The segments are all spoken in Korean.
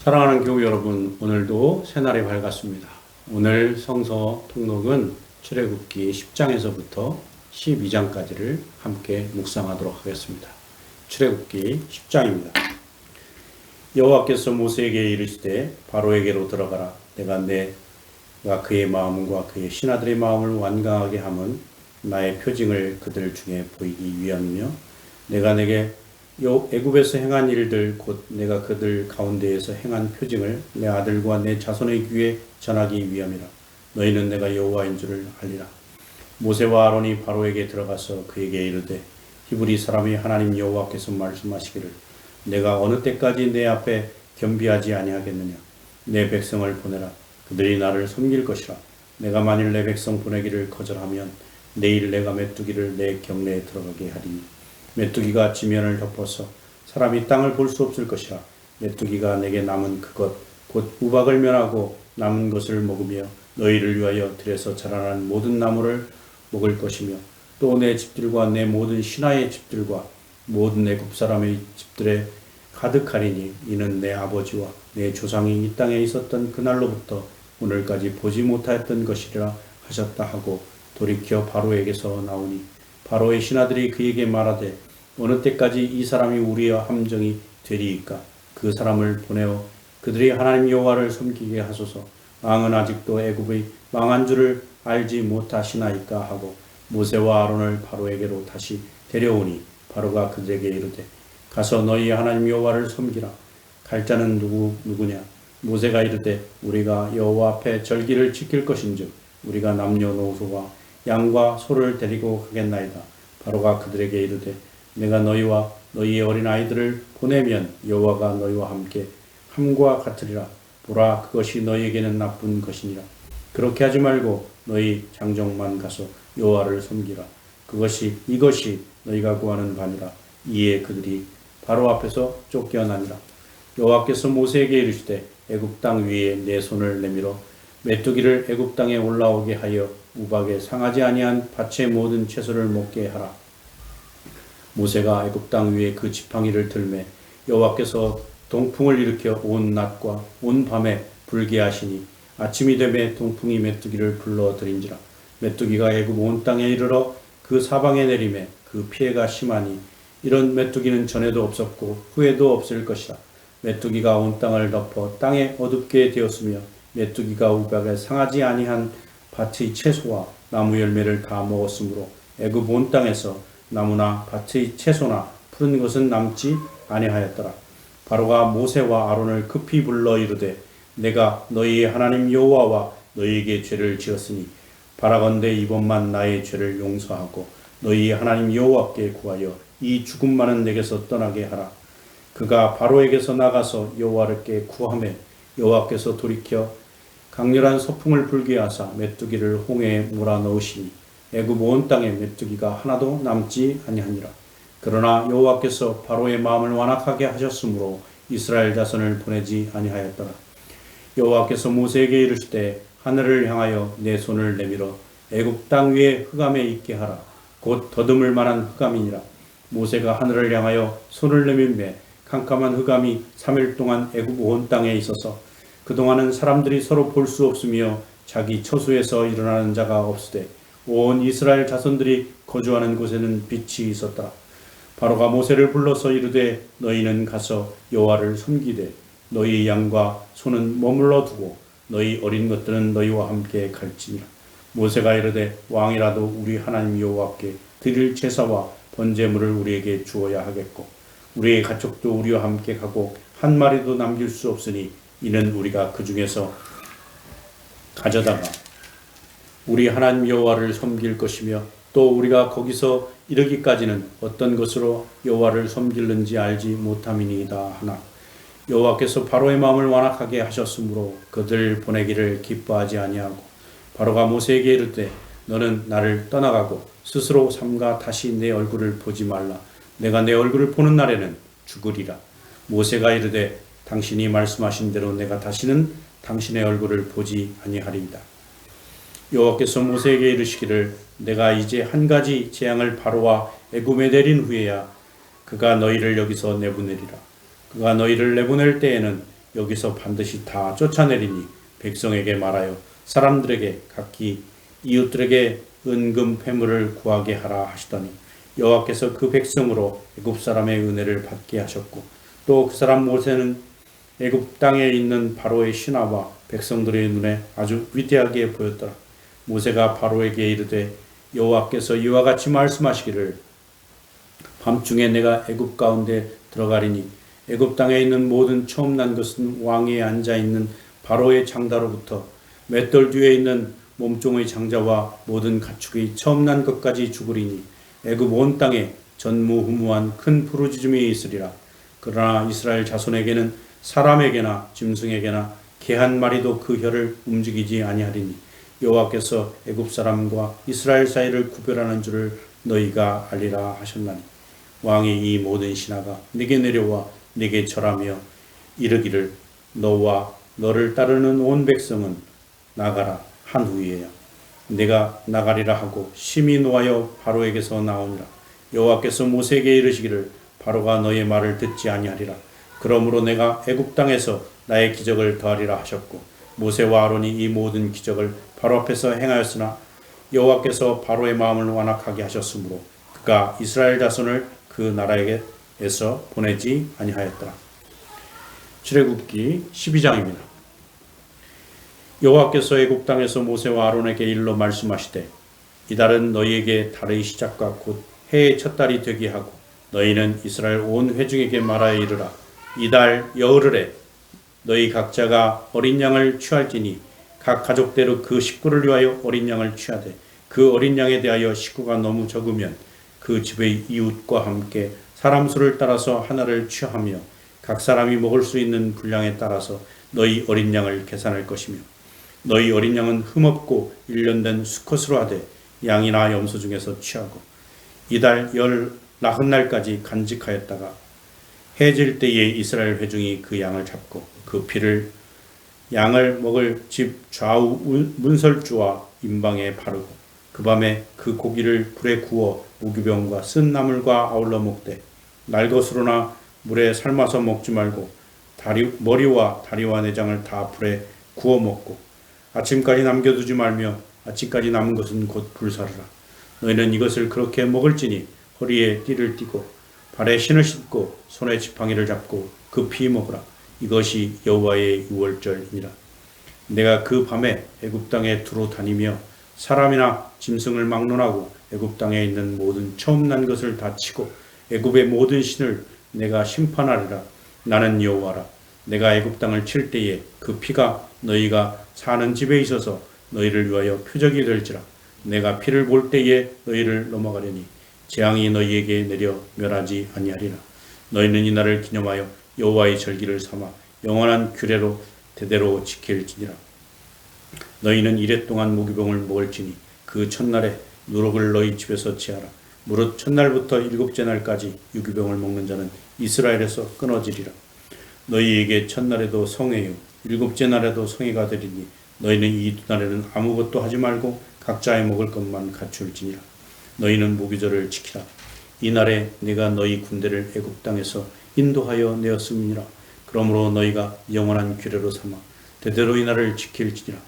사랑하는 교우 여러분, 오늘도 새날이 밝았습니다. 오늘 성서 통독은 출애굽기 10장에서부터 12장까지를 함께 묵상하도록 하겠습니다. 출애굽기 10장입니다. 여호와께서 모세에게 이르시되 바로에게로 들어가라. 내가 그의 마음과 그의 신하들의 마음을 완강하게 함은 나의 표징을 그들 중에 보이기 위함이며 내가 내게 애굽에서 행한 일들 곧 내가 그들 가운데에서 행한 표징을 내 아들과 내 자손의 귀에 전하기 위함이라. 너희는 내가 여호와인 줄을 알리라. 모세와 아론이 바로에게 들어가서 그에게 이르되 히브리 사람이 하나님 여호와께서 말씀하시기를 내가 어느 때까지 내 앞에 겸비하지 아니하겠느냐. 내 백성을 보내라. 그들이 나를 섬길 것이라. 내가 만일 내 백성 보내기를 거절하면 내일 내가 메뚜기를 내 경내에 들어가게 하리니 메뚜기가 지면을 덮어서 사람이 땅을 볼 수 없을 것이라. 메뚜기가 내게 남은 그것 곧 우박을 면하고 남은 것을 먹으며 너희를 위하여 들에서 자라난 모든 나무를 먹을 것이며 또 내 집들과 내 모든 신하의 집들과 모든 애굽 사람의 집들에 가득하리니 이는 내 아버지와 내 조상이 이 땅에 있었던 그날로부터 오늘까지 보지 못하였던 것이라 하셨다 하고 돌이켜 바로에게서 나오니 바로의 신하들이 그에게 말하되 어느 때까지 이 사람이 우리의 함정이 되리이까. 그 사람을 보내어 그들이 하나님 여호와를 섬기게 하소서. 왕은 아직도 애굽의 망한 줄을 알지 못하시나이까 하고 모세와 아론을 바로에게로 다시 데려오니 바로가 그들에게 이르되 가서 너희 하나님 여호와를 섬기라. 갈 자는 누구냐. 모세가 이르되 우리가 여호와 앞에 절기를 지킬 것인즉 우리가 남녀노소와 양과 소를 데리고 가겠나이다. 바로가 그들에게 이르되 내가 너희와 너희의 어린 아이들을 보내면 여호와가 너희와 함께 함과 같으리라. 보라, 그것이 너희에게는 나쁜 것이니라. 그렇게 하지 말고 너희 장정만 가서 여호와를 섬기라. 이것이 너희가 구하는 바니라. 이에 그들이 바로 앞에서 쫓겨나니라. 여호와께서 모세에게 이르시되 애굽 땅 위에 내 손을 내밀어 메뚜기를 애굽 땅에 올라오게 하여 우박에 상하지 아니한 밭의 모든 채소를 먹게 하라. 모세가 애굽 땅 위에 그 지팡이를 들매 여호와께서 동풍을 일으켜 온 낮과 온 밤에 불게 하시니 아침이 되매 동풍이 메뚜기를 불러들인지라. 메뚜기가 애굽 온 땅에 이르러 그 사방에 내리매 그 피해가 심하니 이런 메뚜기는 전에도 없었고 후에도 없을 것이라. 메뚜기가 온 땅을 덮어 땅에 어둡게 되었으며 메뚜기가 우박에 상하지 아니한 밭의 채소와 나무 열매를 다 먹었으므로 애굽 온 땅에서 나무나 밭의 채소나 푸른 것은 남지 아니하였더라. 바로가 모세와 아론을 급히 불러 이르되 내가 너희의 하나님 여호와와 너희에게 죄를 지었으니 바라건대 이번만 나의 죄를 용서하고 너희의 하나님 여호와께 구하여 이 죽음 많은 내게서 떠나게 하라. 그가 바로에게서 나가서 여호와께 구하매 여호와께서 돌이켜 강렬한 서풍을 불게 하사 메뚜기를 홍해에 몰아넣으시니 애굽 온 땅에 메뚜기가 하나도 남지 아니하니라. 그러나 여호와께서 바로의 마음을 완악하게 하셨으므로 이스라엘 자손을 보내지 아니하였더라. 여호와께서 모세에게 이르시되 하늘을 향하여 내 손을 내밀어 애굽 땅 위에 흑암에 있게 하라. 곧 더듬을 만한 흑암이니라. 모세가 하늘을 향하여 손을 내밀매 캄캄한 흑암이 3일 동안 애굽 온 땅에 있어서 그동안은 사람들이 서로 볼 수 없으며 자기 처소에서 일어나는 자가 없으되 온 이스라엘 자손들이 거주하는 곳에는 빛이 있었더라. 바로가 모세를 불러서 이르되 너희는 가서 여호와를 섬기되 너희 양과 소는 머물러 두고 너희 어린 것들은 너희와 함께 갈지니라. 모세가 이르되 왕이라도 우리 하나님 여호와께 드릴 제사와 번제물을 우리에게 주어야 하겠고 우리의 가축도 우리와 함께 가고 한 마리도 남길 수 없으니 이는 우리가 그 중에서 가져다가 우리 하나님 여호와를 섬길 것이며 또 우리가 거기서 이르기까지는 어떤 것으로 여호와를 섬길는지 알지 못함이니이다 하나 여호와께서 바로의 마음을 완악하게 하셨으므로 그들 보내기를 기뻐하지 아니하고 바로가 모세에게 이르되 너는 나를 떠나가고 스스로 삼가 다시 내 얼굴을 보지 말라. 내가 내 얼굴을 보는 날에는 죽으리라. 모세가 이르되 당신이 말씀하신 대로 내가 다시는 당신의 얼굴을 보지 아니하리이다. 여호와께서 모세에게 이르시기를 내가 이제 한 가지 재앙을 바로와 애굽에 내린 후에야 그가 너희를 여기서 내보내리라. 그가 너희를 내보낼 때에는 여기서 반드시 다 쫓아내리니 백성에게 말하여 사람들에게 각기 이웃들에게 은금 패물을 구하게 하라 하시더니 여호와께서 그 백성으로 애굽 사람의 은혜를 받게 하셨고 또 그 사람 모세는 애굽 땅에 있는 바로의 신하와 백성들의 눈에 아주 위대하게 보였더라. 모세가 바로에게 이르되 여호와께서 이와 같이 말씀하시기를 밤중에 내가 애굽 가운데 들어가리니 애굽 땅에 있는 모든 처음 난 것은 왕위에 앉아 있는 바로의 장자로부터 맷돌 뒤에 있는 몸종의 장자와 모든 가축의 처음 난 것까지 죽으리니 애굽 온 땅에 전무후무한 큰 부르짖음이 있으리라. 그러나 이스라엘 자손에게는 사람에게나 짐승에게나 개 한 마리도 그 혀를 움직이지 아니하리니 여호와께서 애굽 사람과 이스라엘 사이를 구별하는 줄을 너희가 알리라 하셨나니 왕이 이 모든 신하가 네게 내려와 네게 절하며 이르기를 너와 너를 따르는 온 백성은 나가라 한 후에야 내가 나가리라 하고 심히 노하여 바로에게서 나오니라. 여호와께서 모세에게 이르시기를 바로가 너의 말을 듣지 아니하리라. 그러므로 내가 애굽 땅에서 나의 기적을 더하리라 하셨고 모세와 아론이 이 모든 기적을 바로 앞에서 행하였으나 여호와께서 바로의 마음을 완악하게 하셨으므로 그가 이스라엘 자손을 그 나라에게서 보내지 아니하였더라. 출애굽기 12장입니다. 여호와께서 애굽 땅에서 모세와 아론에게 일러 말씀하시되 이달은 너희에게 달의 시작과 곧 해의 첫 달이 되게 하고 너희는 이스라엘 온 회중에게 말하여 이르라. 이달 여흘에 너희 각자가 어린 양을 취할지니 각 가족대로 그 식구를 위하여 어린 양을 취하되 그 어린 양에 대하여 식구가 너무 적으면 그 집의 이웃과 함께 사람 수를 따라서 하나를 취하며 각 사람이 먹을 수 있는 분량에 따라서 너희 어린 양을 계산할 것이며 너희 어린 양은 흠없고 일련된 수컷으로 하되 양이나 염소 중에서 취하고 이달 열 나흔날까지 간직하였다가 해질 때에 이스라엘 회중이 그 양을 잡고 그 피를 양을 먹을 집 좌우 문설주와 임방에 바르고 그 밤에 그 고기를 불에 구워 무기병과 쓴 나물과 아울러 먹되 날것으로나 물에 삶아서 먹지 말고 머리와 다리와 내장을 다 불에 구워 먹고 아침까지 남겨두지 말며 아침까지 남은 것은 곧 불사르라. 너희는 이것을 그렇게 먹을지니 허리에 띠를 띠고 발에 신을 신고 손에 지팡이를 잡고 급히 먹으라. 이것이 여호와의 유월절이니라. 내가 그 밤에 애굽 땅에 두루 다니며 사람이나 짐승을 막론하고 애굽 땅에 있는 모든 처음 난 것을 다 치고 애굽의 모든 신을 내가 심판하리라. 나는 여호와라. 내가 애굽 땅을 칠 때에 그 피가 너희가 사는 집에 있어서 너희를 위하여 표적이 될지라. 내가 피를 볼 때에 너희를 넘어가려니 재앙이 너희에게 내려 멸하지 아니하리라. 너희는 이 날을 기념하여 여호와의 절기를 삼아 영원한 규례로 대대로 지킬지니라. 너희는 이래 동안 무기병을 먹을지니 그 첫날에 누룩을 너희 집에서 취하라. 무릇 첫날부터 일곱째 날까지 유기병을 먹는 자는 이스라엘에서 끊어지리라. 너희에게 첫날에도 성회요 일곱째 날에도 성회가 되리니 너희는 이 두 날에는 아무것도 하지 말고 각자의 먹을 것만 갖출지니라. 너희는 무기절을 지키라. 이 날에 내가 너희 군대를 애굽 땅에서 인도하여 내었음이니라. 그러므로 너희가 영원한 규례로 삼아 대대로 이 날을 지킬지니라.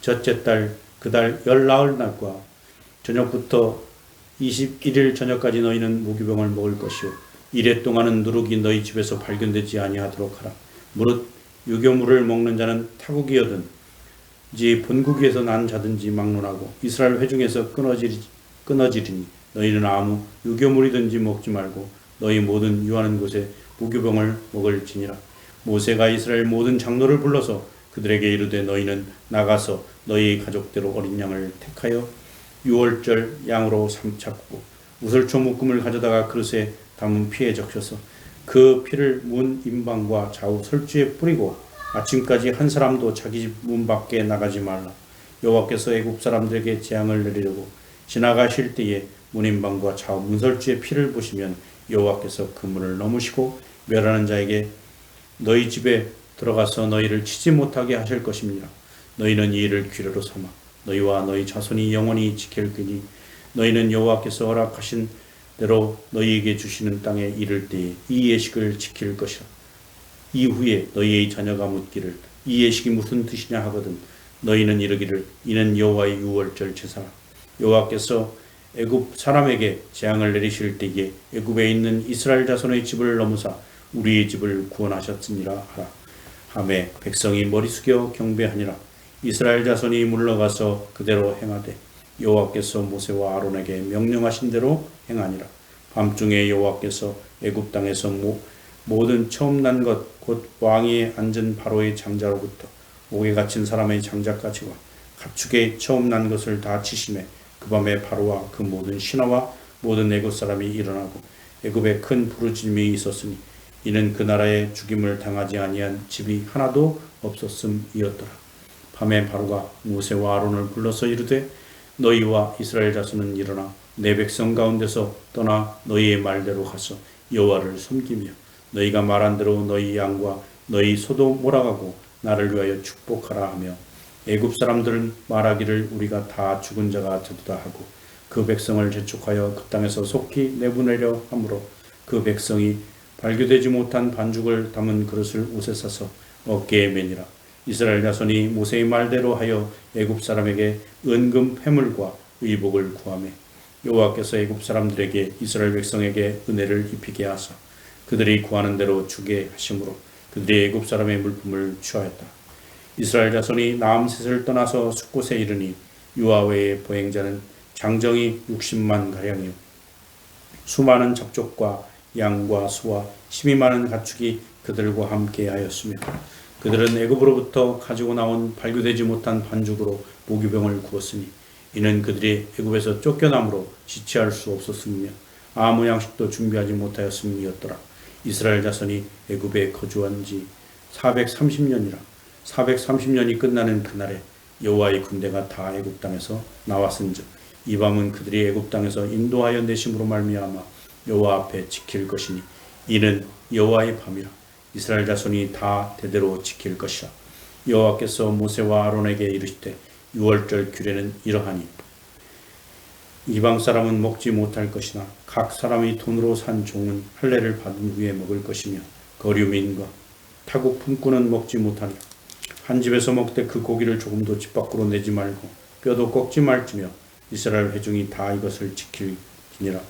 첫째 달 그 달 열나흘 날과 저녁부터 21일 저녁까지 너희는 무기병을 먹을 것이요 이래 동안은 누룩이 너희 집에서 발견되지 아니하도록 하라. 무릇 유교물을 먹는 자는 타국이여든 지 본국에서 난 자든지 막론하고 이스라엘 회중에서 끊어지리니 너희는 아무 유교물이든지 먹지 말고 너희 모든 유하는 곳에 무교병을 먹을지니라. 모세가 이스라엘 모든 장로를 불러서 그들에게 이르되 너희는 나가서 너희 가족대로 어린 양을 택하여 유월절 양으로 잡고 우슬초 묶음을 가져다가 그릇에 담은 피에 적셔서 그 피를 문 임방과 좌우 설주에 뿌리고 아침까지 한 사람도 자기 집 문 밖에 나가지 말라. 여호와께서 애굽 사람들에게 재앙을 내리려고 지나가실 때에 문임방과 좌우 문설주의 피를 보시면 여호와께서 그 문을 넘으시고 멸하는 자에게 너희 집에 들어가서 너희를 치지 못하게 하실 것입니다. 너희는 이 일을 규례로 삼아 너희와 너희 자손이 영원히 지킬 거니 너희는 여호와께서 허락하신 대로 너희에게 주시는 땅에 이를 때에 이 예식을 지킬 것이라. 이후에 너희의 자녀가 묻기를 이 예식이 무슨 뜻이냐 하거든 너희는 이르기를 이는 여호와의 유월절 제사라. 여호와께서 애굽 사람에게 재앙을 내리실 때에 애굽에 있는 이스라엘 자손의 집을 넘으사 우리의 집을 구원하셨으니라 하라. 하매 백성이 머리 숙여 경배하니라. 이스라엘 자손이 물러가서 그대로 행하되 여호와께서 모세와 아론에게 명령하신 대로 행하니라. 밤중에 여호와께서 애굽 땅에서 모든 처음 난 것 곧 왕위에 앉은 바로의 장자로부터 옥에 갇힌 사람의 장자까지와 가축의 처음 난 것을 다 치심해 그 밤에 바로와 그 모든 신하와 모든 애굽 사람이 일어나고 애굽에 큰 부르짖음이 있었으니 이는 그 나라에 죽임을 당하지 아니한 집이 하나도 없었음이었더라. 밤에 바로가 모세와 아론을 불러서 이르되 너희와 이스라엘 자손은 일어나 내 백성 가운데서 떠나 너희의 말대로 가서 여호와를 섬기며 너희가 말한 대로 너희 양과 너희 소도 몰아가고 나를 위하여 축복하라 하며 애굽 사람들은 말하기를 우리가 다 죽은 자가 되도다 하고 그 백성을 재촉하여 그 땅에서 속히 내보내려 하므로 그 백성이 발교되지 못한 반죽을 담은 그릇을 옷에 싸서 어깨에 매니라. 이스라엘 자손이 모세의 말대로 하여 애굽 사람에게 은금 회물과 의복을 구하매 여호와께서 애굽 사람들에게 이스라엘 백성에게 은혜를 입히게 하사 그들이 구하는 대로 주게 하심으로 그들이 애굽 사람의 물품을 취하였다. 이스라엘 자손이 나암셋을 떠나서 숫곳에 이르니 유아 외의 보행자는 장정이 60만 가량이요 수많은 잡족과 양과 소와 힘이 많은 가축이 그들과 함께 하였으며 그들은 애굽으로부터 가지고 나온 발교되지 못한 반죽으로 모기병을 구웠으니 이는 그들이 애굽에서 쫓겨남으로 지체할 수 없었으며 아무 양식도 준비하지 못하였음이었더라. 이스라엘 자손이 애굽에 거주한 지 430년이라 430년이 끝나는 그날에 여호와의 군대가 다 애굽 땅에서 나왔은즉 이 밤은 그들이 애굽 땅에서 인도하여 내심으로 말미암아 여호와 앞에 지킬 것이니 이는 여호와의 밤이라. 이스라엘 자손이 다 대대로 지킬 것이라. 여호와께서 모세와 아론에게 이르시되 유월절 규례는 이러하니 이방 사람은 먹지 못할 것이나 각 사람이 돈으로 산 종은 할례를 받은 후에 먹을 것이며 거류민과 타국 품꾼은 먹지 못하니라. 한 집에서 먹되 그 고기를 조금도 집 밖으로 내지 말고 뼈도 꺾지 말지며 이스라엘 회중이 다 이것을 지킬지니라.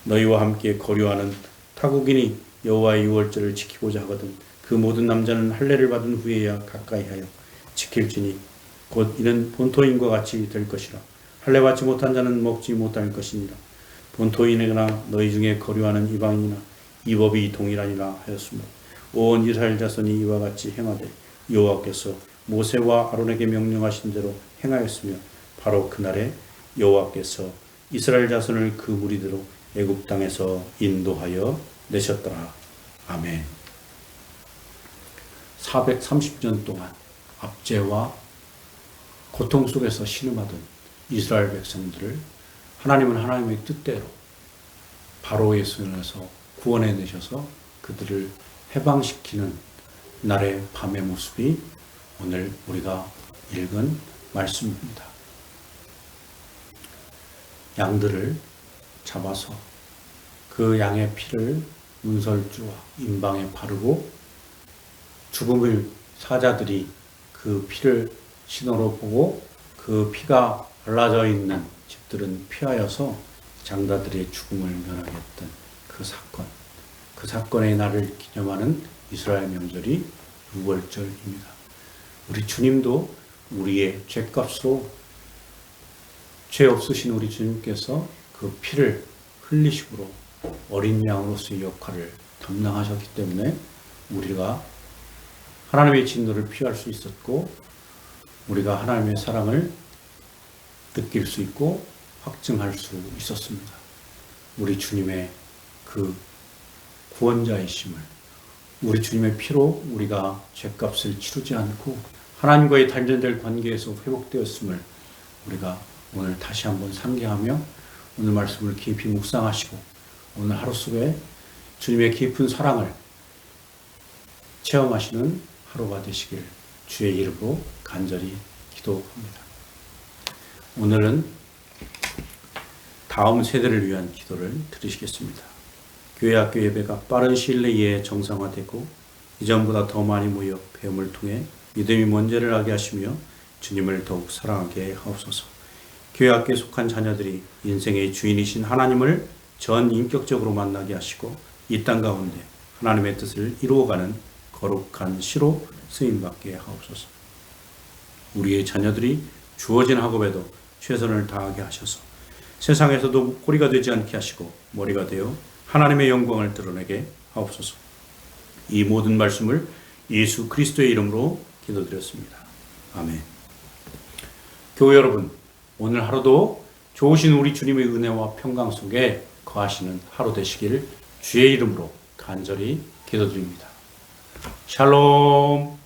너희와 함께 거류하는 타국인이 여호와의 유월절을 지키고자 하거든 그 모든 남자는 할례를 받은 후에야 가까이하여 지킬지니 곧 이는 본토인과 같이 될 것이라. 할례 받지 못한 자는 먹지 못할 것이니라. 본토인이나 너희 중에 거류하는 이방인이나 이 법이 동일하니라 하였으므로 온 이스라엘 자손이 이와 같이 행하되 여호와께서 모세와 아론에게 명령하신 대로 행하였으며 바로 그날에 여호와께서 이스라엘 자손을 그 무리대로 애굽 땅에서 인도하여 내셨더라. 아멘. 430년 동안 압제와 고통 속에서 신음하던 이스라엘 백성들을 하나님은 하나님의 뜻대로 바로의 손에서 구원해 내셔서 그들을 해방시키는 날의 밤의 모습이 오늘 우리가 읽은 말씀입니다. 양들을 잡아서 그 양의 피를 문설주와 임방에 바르고 죽음을 사자들이 그 피를 신호로 보고 그 피가 발라져 있는 집들은 피하여서 장자들의 죽음을 면하게 했던 그 사건, 그 사건의 날을 기념하는 이스라엘 명절이 유월절입니다. 우리 주님도 우리의 죄값으로 죄 없으신 우리 주님께서 그 피를 흘리심으로 어린 양으로서의 역할을 담당하셨기 때문에 우리가 하나님의 진노를 피할 수 있었고 우리가 하나님의 사랑을 느낄 수 있고 확증할 수 있었습니다. 우리 주님의 그 구원자이심을 우리 주님의 피로 우리가 죄값을 치르지 않고 하나님과의 단절될 관계에서 회복되었음을 우리가 오늘 다시 한번 상기하며 오늘 말씀을 깊이 묵상하시고 오늘 하루 속에 주님의 깊은 사랑을 체험하시는 하루가 되시길 주의 이름으로 간절히 기도합니다. 오늘은 다음 세대를 위한 기도를 드리시겠습니다. 교회 학교 예배가 빠른 시일 내에 정상화되고 이전보다 더 많이 모여 배움을 통해 믿음이 먼저를 하게 하시며 주님을 더욱 사랑하게 하옵소서. 교회 학교에 속한 자녀들이 인생의 주인이신 하나님을 전 인격적으로 만나게 하시고 이 땅 가운데 하나님의 뜻을 이루어가는 거룩한 시로 쓰임받게 하옵소서. 우리의 자녀들이 주어진 학업에도 최선을 다하게 하셔서 세상에서도 꼬리가 되지 않게 하시고 머리가 되어 하나님의 영광을 드러내게 하옵소서. 이 모든 말씀을 예수 그리스도의 이름으로 기도드렸습니다. 아멘. 교회 여러분, 오늘 하루도 좋으신 우리 주님의 은혜와 평강 속에 거하시는 하루 되시기를 주의 이름으로 간절히 기도드립니다. 샬롬.